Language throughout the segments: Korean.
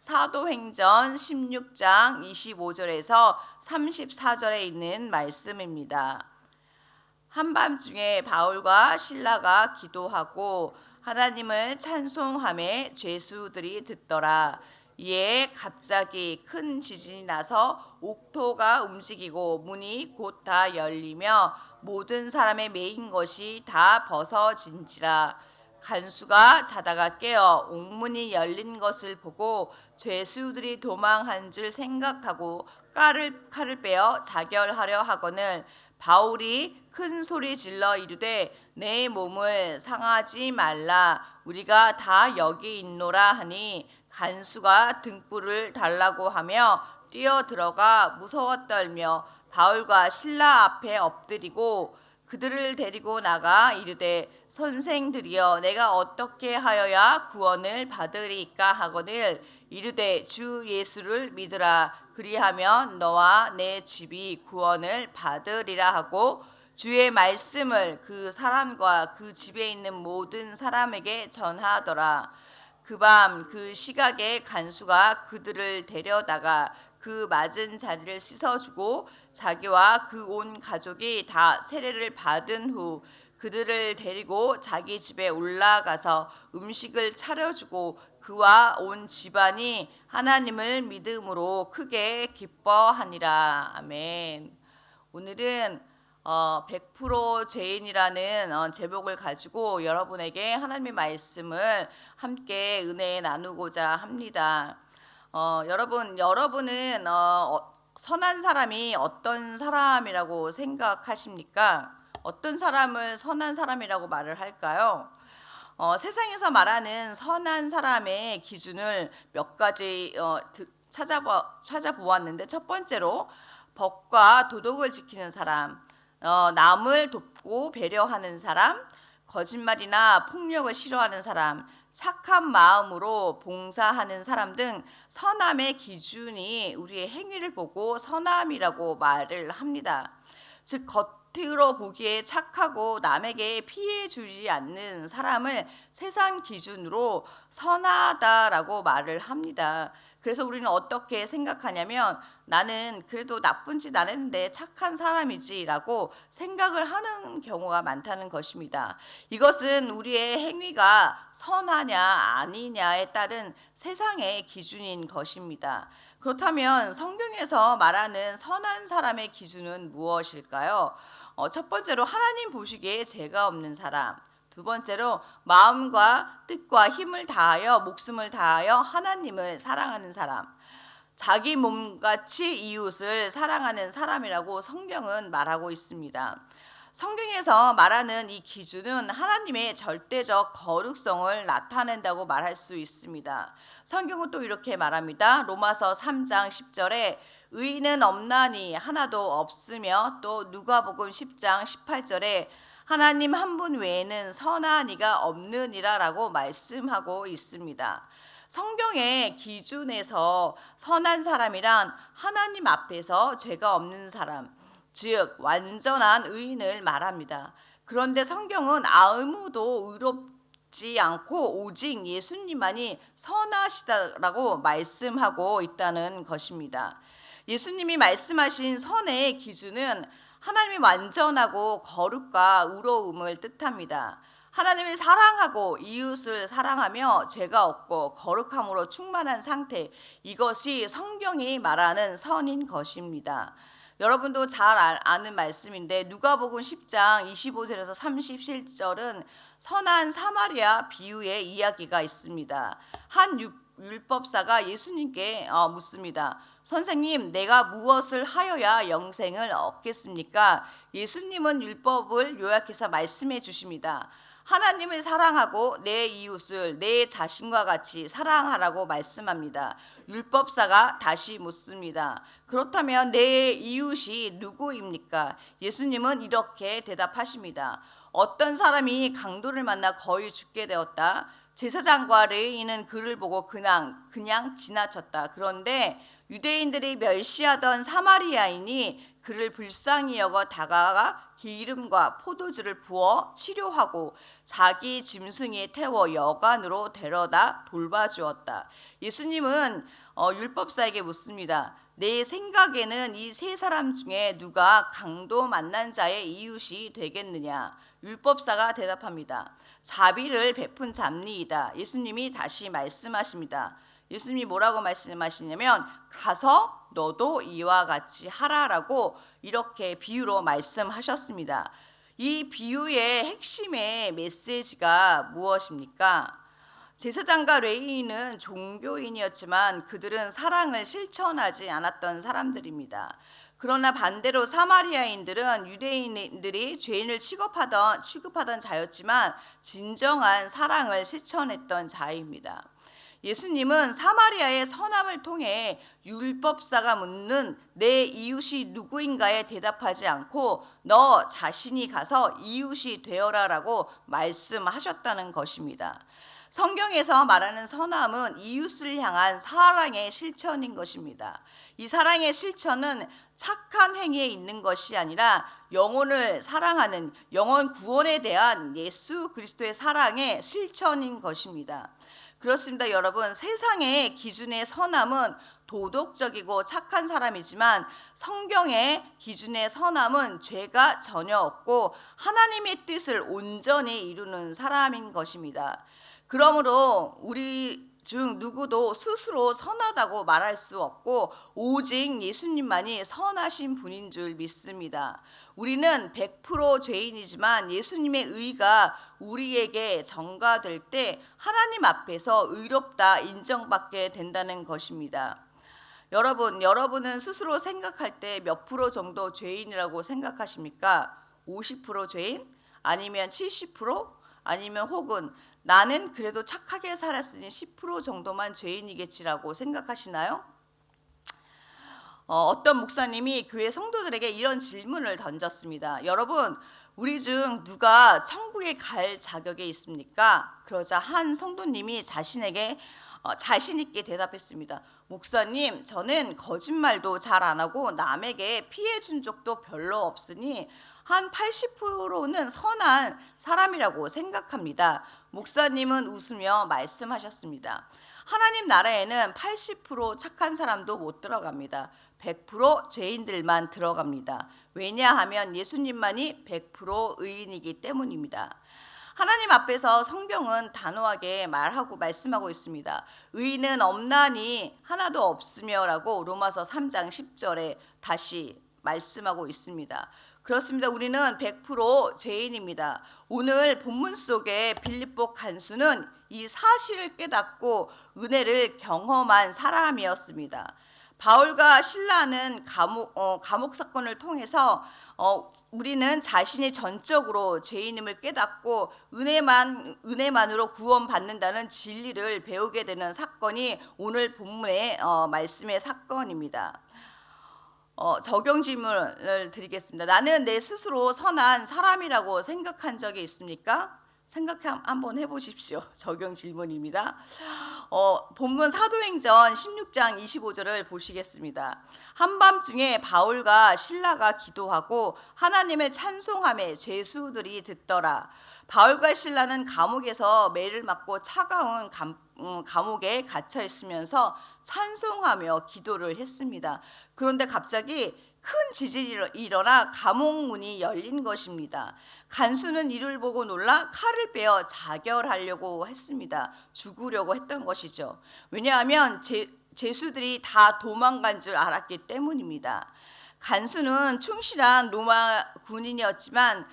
사도행전 16장 25절에서 34절에 있는 말씀입니다. 한밤중에 바울과 실라가 기도하고 하나님을 찬송하며 죄수들이 듣더라. 이에 갑자기 큰 지진이 나서 옥토가 움직이고 문이 곧 다 열리며 모든 사람의 매인 것이 다 벗어진지라. 간수가 자다가 깨어 옥문이 열린 것을 보고 죄수들이 도망한 줄 생각하고 칼을 빼어 자결하려 하거늘 바울이 큰 소리 질러 이르되 내 몸을 상하지 말라 우리가 다 여기 있노라 하니 간수가 등불을 달라고 하며 뛰어들어가 무서워 떨며 바울과 실라 앞에 엎드리고 그들을 데리고 나가 이르되 선생들이여 내가 어떻게 하여야 구원을 받으리까 하거늘 이르되 주 예수를 믿으라 그리하면 너와 내 집이 구원을 받으리라 하고 주의 말씀을 그 사람과 그 집에 있는 모든 사람에게 전하더라. 그 밤 그 시각에 간수가 그들을 데려다가 그 맞은 자리를 씻어주고 자기와 그 온 가족이 다 세례를 받은 후 그들을 데리고 자기 집에 올라가서 음식을 차려주고 그와 온 집안이 하나님을 믿음으로 크게 기뻐하니라. 아멘. 오늘은 100% 죄인이라는 제목을 가지고 여러분에게 하나님의 말씀을 함께 은혜 나누고자 합니다. 여러분은 선한 사람이 어떤 사람이라고 생각하십니까? 어떤 사람을 선한 사람이라고 말을 할까요? 세상에서 말하는 선한 사람의 기준을 몇 가지 찾아보았는데 첫 번째로 법과 도덕을 지키는 사람, 남을 돕고 배려하는 사람, 거짓말이나 폭력을 싫어하는 사람, 착한 마음으로 봉사하는 사람 등 선함의 기준이 우리의 행위를 보고 선함이라고 말을 합니다. 즉 겉으로 보기에 착하고 남에게 피해 주지 않는 사람을 세상 기준으로 선하다라고 말을 합니다. 그래서 우리는 어떻게 생각하냐면 나는 그래도 나쁜 짓 안 했는데 착한 사람이지라고 생각을 하는 경우가 많다는 것입니다. 이것은 우리의 행위가 선하냐 아니냐에 따른 세상의 기준인 것입니다. 그렇다면 성경에서 말하는 선한 사람의 기준은 무엇일까요? 첫 번째로 하나님 보시기에 죄가 없는 사람, 두 번째로 마음과 뜻과 힘을 다하여 목숨을 다하여 하나님을 사랑하는 사람, 자기 몸같이 이웃을 사랑하는 사람이라고 성경은 말하고 있습니다. 성경에서 말하는 이 기준은 하나님의 절대적 거룩성을 나타낸다고 말할 수 있습니다. 성경은 또 이렇게 말합니다. 로마서 3장 10절에 의인은 없나니 하나도 없으며 또 누가복음 10장 18절에 하나님 한 분 외에는 선한 이가 없느니라라고 말씀하고 있습니다. 성경의 기준에서 선한 사람이란 하나님 앞에서 죄가 없는 사람, 즉 완전한 의인을 말합니다. 그런데 성경은 아무도 의롭지 않고 오직 예수님만이 선하시다라고 말씀하고 있다는 것입니다. 예수님이 말씀하신 선의 기준은 하나님이 완전하고 거룩과 의로움을 뜻합니다. 하나님을 사랑하고 이웃을 사랑하며 죄가 없고 거룩함으로 충만한 상태, 이것이 성경이 말하는 선인 것입니다. 여러분도 잘 아는 말씀인데 누가복음 10장 25절에서 37절은 선한 사마리아 비유의 이야기가 있습니다. 한 율법사가 예수님께 묻습니다. 선생님, 내가 무엇을 하여야 영생을 얻겠습니까? 예수님은 율법을 요약해서 말씀해 주십니다. 하나님을 사랑하고 내 이웃을 내 자신과 같이 사랑하라고 말씀합니다. 율법사가 다시 묻습니다. 그렇다면 내 이웃이 누구입니까? 예수님은 이렇게 대답하십니다. 어떤 사람이 강도를 만나 거의 죽게 되었다. 제사장과 레위인은 그를 보고 그냥 지나쳤다. 그런데 유대인들이 멸시하던 사마리아인이 그를 불쌍히 여겨 다가가 기름과 포도주를 부어 치료하고 자기 짐승에 태워 여관으로 데려다 돌봐주었다. 예수님은 율법사에게 묻습니다. 내 생각에는 이 세 사람 중에 누가 강도 만난 자의 이웃이 되겠느냐? 율법사가 대답합니다. 자비를 베푼 잡니이다. 예수님이 다시 말씀하십니다. 예수님이 뭐라고 말씀하시냐면 가서 너도 이와 같이 하라라고 이렇게 비유로 말씀하셨습니다. 이 비유의 핵심의 메시지가 무엇입니까? 제사장과 레위인은 종교인이었지만 그들은 사랑을 실천하지 않았던 사람들입니다. 그러나 반대로 사마리아인들은 유대인들이 죄인을 취급하던 자였지만 진정한 사랑을 실천했던 자입니다. 예수님은 사마리아의 선함을 통해 율법사가 묻는 내 이웃이 누구인가에 대답하지 않고 너 자신이 가서 이웃이 되어라라고 말씀하셨다는 것입니다. 성경에서 말하는 선함은 이웃을 향한 사랑의 실천인 것입니다. 이 사랑의 실천은 착한 행위에 있는 것이 아니라 영혼을 사랑하는 영혼 구원에 대한 예수 그리스도의 사랑의 실천인 것입니다. 그렇습니다, 여러분. 세상의 기준의 선함은 도덕적이고 착한 사람이지만 성경의 기준의 선함은 죄가 전혀 없고 하나님의 뜻을 온전히 이루는 사람인 것입니다. 그러므로 우리 중 누구도 스스로 선하다고 말할 수 없고 오직 예수님만이 선하신 분인 줄 믿습니다. 우리는 100% 죄인이지만 예수님의 의가 우리에게 전가될 때 하나님 앞에서 의롭다 인정받게 된다는 것입니다. 여러분은 스스로 생각할 때 몇 프로 정도 죄인이라고 생각하십니까? 50% 죄인? 아니면 70%? 아니면 혹은 나는 그래도 착하게 살았으니 10% 정도만 죄인이겠지라고 생각하시나요? 어떤 목사님이 교회 성도들에게 이런 질문을 던졌습니다. 여러분, 우리 중 누가 천국에 갈 자격이 있습니까? 그러자 한 성도님이 자신에게 자신 있게 대답했습니다. 목사님, 저는 거짓말도 잘 안 하고 남에게 피해 준 적도 별로 없으니 한 80%는 선한 사람이라고 생각합니다. 목사님은 웃으며 말씀하셨습니다. 하나님 나라에는 80% 착한 사람도 못 들어갑니다. 100% 죄인들만 들어갑니다. 왜냐하면 예수님만이 100% 의인이기 때문입니다. 하나님 앞에서 성경은 단호하게 말씀하고 있습니다. 의인은 없나니 하나도 없으며라고 로마서 3장 10절에 다시 말씀하고 있습니다. 그렇습니다. 우리는 100% 죄인입니다. 오늘 본문 속에 빌립보 간수는 이 사실을 깨닫고 은혜를 경험한 사람이었습니다. 바울과 실라는 감옥 사건을 통해서 우리는 자신이 전적으로 죄인임을 깨닫고 은혜만으로 구원받는다는 진리를 배우게 되는 사건이 오늘 본문의 말씀의 사건입니다. 적용 질문을 드리겠습니다. 나는 내 스스로 선한 사람이라고 생각한 적이 있습니까? 생각 한번 해보십시오. 적용 질문입니다. 본문 사도행전 16장 25절을 보시겠습니다. 한밤중에 바울과 실라가 기도하고 하나님을 찬송하며 죄수들이 듣더라. 바울과 실라는 감옥에서 매를 맞고 차가운 감옥에 갇혀 있으면서 찬송하며 기도를 했습니다. 그런데 갑자기 큰 지진이 일어나 감옥 문이 열린 것입니다. 간수는 이를 보고 놀라 칼을 빼어 자결하려고 했습니다. 죽으려고 했던 것이죠. 왜냐하면 죄수들이 다 도망간 줄 알았기 때문입니다. 간수는 충실한 로마 군인이었지만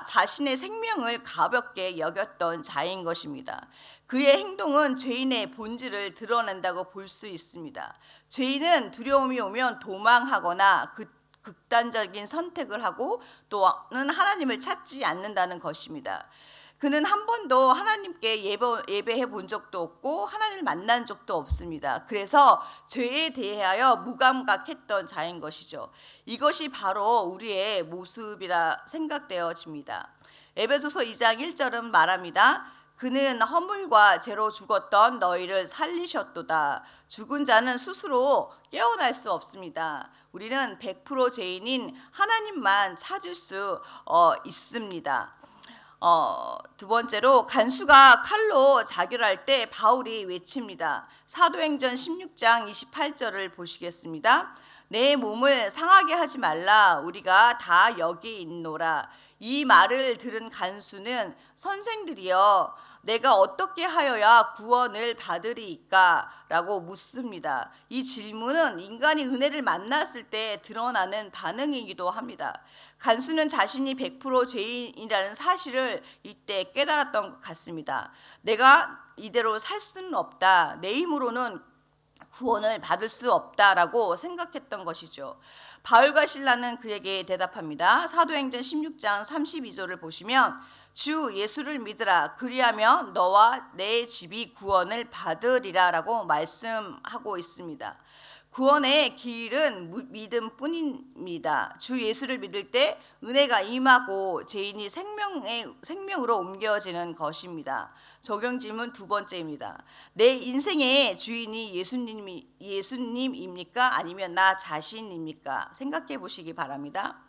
자신의 생명을 가볍게 여겼던 자인 것입니다. 그의 행동은 죄인의 본질을 드러낸다고 볼 수 있습니다. 죄인은 두려움이 오면 도망하거나 극단적인 선택을 하고 또는 하나님을 찾지 않는다는 것입니다. 그는 한 번도 하나님께 예배해 본 적도 없고 하나님을 만난 적도 없습니다. 그래서 죄에 대하여 무감각했던 자인 것이죠. 이것이 바로 우리의 모습이라 생각되어집니다. 에베소서 2장 1절은 말합니다. 그는 허물과 죄로 죽었던 너희를 살리셨도다. 죽은 자는 스스로 깨어날 수 없습니다. 우리는 100% 죄인인 하나님만 찾을 수 있습니다. 두 번째로 간수가 칼로 자결할 때 바울이 외칩니다. 사도행전 16장 28절을 보시겠습니다. 내 몸을 상하게 하지 말라. 우리가 다 여기 있노라. 이 말을 들은 간수는 선생들이여 내가 어떻게 하여야 구원을 받으리이까? 라고 묻습니다. 이 질문은 인간이 은혜를 만났을 때 드러나는 반응이기도 합니다. 간수는 자신이 100% 죄인이라는 사실을 이때 깨달았던 것 같습니다. 내가 이대로 살 수는 없다. 내 힘으로는 구원을 받을 수 없다라고 생각했던 것이죠. 바울과 실라는 그에게 대답합니다. 사도행전 16장 32절을 보시면 주 예수를 믿으라. 그리하면 너와 내 집이 구원을 받으리라 라고 말씀하고 있습니다. 구원의 길은 믿음뿐입니다. 주 예수를 믿을 때 은혜가 임하고 죄인이 생명으로 옮겨지는 것입니다. 적용 질문 두 번째입니다. 내 인생의 주인이 예수님입니까? 아니면 나 자신입니까? 생각해 보시기 바랍니다.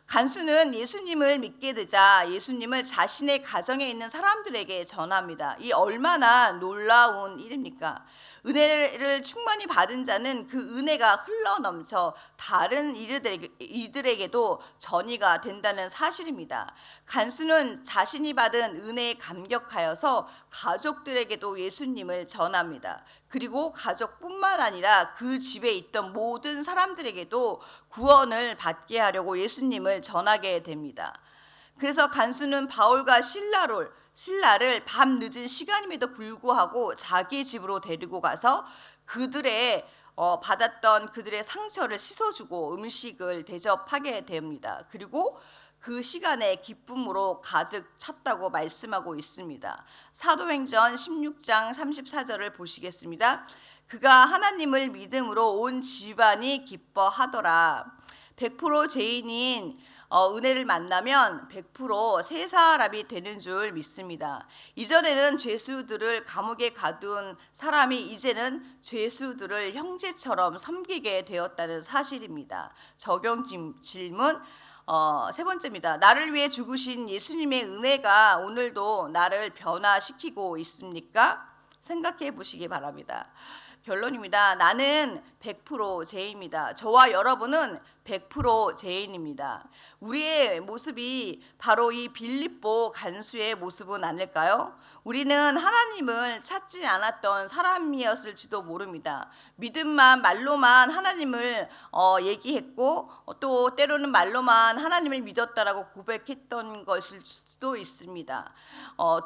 간수는 예수님을 믿게 되자 예수님을 자신의 가정에 있는 사람들에게 전합니다. 이 얼마나 놀라운 일입니까? 은혜를 충만히 받은 자는 그 은혜가 흘러넘쳐 다른 이들에게도 전이가 된다는 사실입니다. 간수는 자신이 받은 은혜에 감격하여서 가족들에게도 예수님을 전합니다. 그리고 가족뿐만 아니라 그 집에 있던 모든 사람들에게도 구원을 받게 하려고 예수님을 전하게 됩니다. 그래서 간수는 바울과 신라를 밤 늦은 시간임에도 불구하고 자기 집으로 데리고 가서 그들의 받았던 그들의 상처를 씻어주고 음식을 대접하게 됩니다. 그리고 그 시간에 기쁨으로 가득 찼다고 말씀하고 있습니다. 사도행전 16장 34절을 보시겠습니다. 그가 하나님을 믿음으로 온 집안이 기뻐하더라. 100% 죄인인 은혜를 만나면 100% 새 사람이 되는 줄 믿습니다. 이전에는 죄수들을 감옥에 가둔 사람이 이제는 죄수들을 형제처럼 섬기게 되었다는 사실입니다. 적용 질문 세 번째입니다. 나를 위해 죽으신 예수님의 은혜가 오늘도 나를 변화시키고 있습니까? 생각해 보시기 바랍니다. 결론입니다. 나는 100% 죄인입니다. 저와 여러분은 100% 죄인입니다. 우리의 모습이 바로 이 빌립보 간수의 모습은 아닐까요? 우리는 하나님을 찾지 않았던 사람이었을지도 모릅니다. 믿음만 말로만 하나님을 얘기했고 또 때로는 말로만 하나님을 믿었다라고 고백했던 것일 수도 있습니다.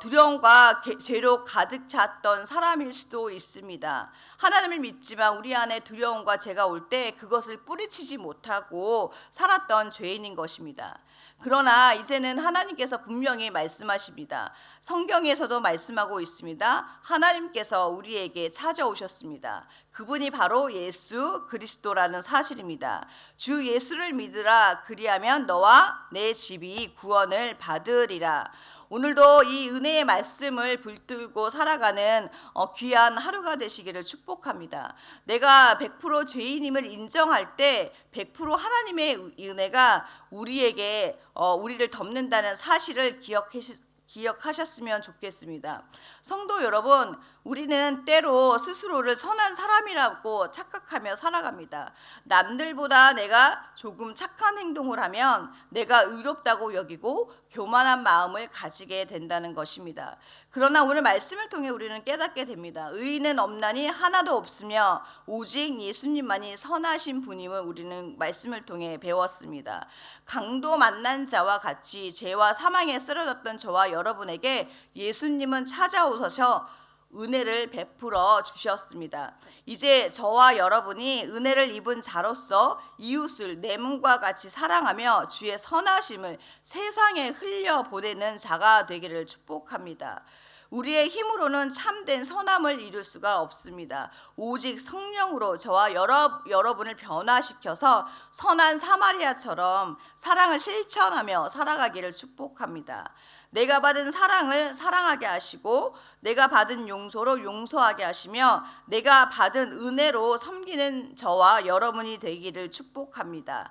두려움과 죄로 가득 찼던 사람일 수도 있습니다. 하나님을 믿지만 우리 안에 두려움과 죄가 올 때 그것을 뿌리치지 못하고 살았던 죄인인 것입니다. 그러나 이제는 하나님께서 분명히 말씀하십니다. 성경에서도 말씀하고 있습니다. 하나님께서 우리에게 찾아오셨습니다. 그분이 바로 예수 그리스도라는 사실입니다. 주 예수를 믿으라. 그리하면 너와 내 집이 구원을 받으리라. 오늘도 이 은혜의 말씀을 붙들고 살아가는 귀한 하루가 되시기를 축복합니다. 내가 100% 죄인임을 인정할 때 100% 하나님의 은혜가 우리를 덮는다는 사실을 기억하셨으면 좋겠습니다. 성도 여러분, 우리는 때로 스스로를 선한 사람이라고 착각하며 살아갑니다. 남들보다 내가 조금 착한 행동을 하면 내가 의롭다고 여기고 교만한 마음을 가지게 된다는 것입니다. 그러나 오늘 말씀을 통해 우리는 깨닫게 됩니다. 의인은 없나니 하나도 없으며 오직 예수님만이 선하신 분임을 우리는 말씀을 통해 배웠습니다. 강도 만난 자와 같이 죄와 사망에 쓰러졌던 저와 여러분에게 예수님은 찾아오셔서 은혜를 베풀어 주셨습니다. 이제 저와 여러분이 은혜를 입은 자로서 이웃을 내 몸과 같이 사랑하며 주의 선하심을 세상에 흘려보내는 자가 되기를 축복합니다. 우리의 힘으로는 참된 선함을 이룰 수가 없습니다. 오직 성령으로 저와 여러분을 변화시켜서 선한 사마리아처럼 사랑을 실천하며 살아가기를 축복합니다. 내가 받은 사랑을 사랑하게 하시고 내가 받은 용서로 용서하게 하시며 내가 받은 은혜로 섬기는 저와 여러분이 되기를 축복합니다.